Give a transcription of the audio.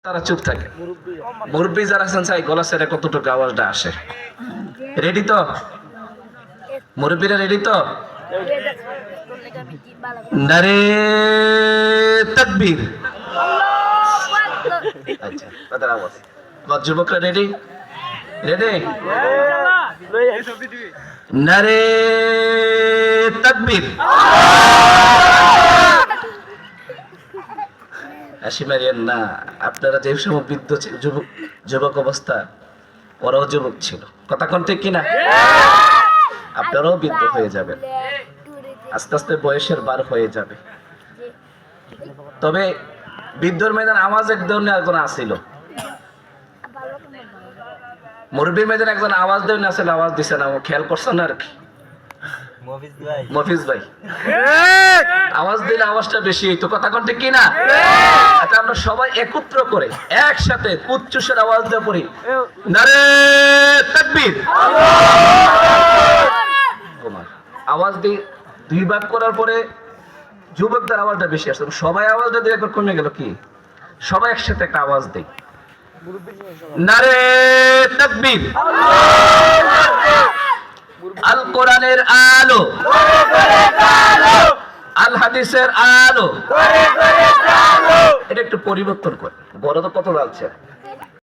তারা চুপ থাকে। মুরব্বী যারা আছেন চাই গলা ছেড়ে কতটুকু আওয়াজটা আসে। রেডি তো? মুরব্বীরা রেডি তো? নারে তাকবীর। আচ্ছা তাদের আওয়াজ। আমার যুবকরা রেডি? রেডি? নারে তাকবীর। হাসি মারিয়েন না, আপনারা যে সময় বৃদ্ধ যুবক অবস্থা, ওরাও যুবক ছিল। কথা কোন ঠিক কিনা? আপনারাও বৃদ্ধ হয়ে যাবেন, আস্তে আস্তে বয়সের বার হয়ে যাবে। তবে বৃদ্ধর ময়দান আওয়াজ এক ধরনের একজন আসিল, মুরব্বীর ময়দান একজন আওয়াজ দেন আসলে আওয়াজ দিছে না, খেয়াল করছেন আর কি? মফিজ ভাই আওয়াজ দিলে আওয়াজটা বেশি হইতো। কথা কোনটা কি না? আচ্ছা আমরা সবাই একত্র করে একসাথে উচ্চস্বর আওয়াজ দিয়ে পড়ি নারে তাকবীর। আওয়াজ দিয়ে দুই ভাগ করার পরে যুবকদের আওয়াজটা বেশি আসছে, সবাই আওয়াজটা দিয়ে একবার কমে গেল কি? সবাই একসাথে একটা আওয়াজ দেই নারে তাকবীর। আল কোরআনের আলো, আল হাদিসের আলো, এটা একটু পরিবর্তন করে। বড় তো কত লাগছে।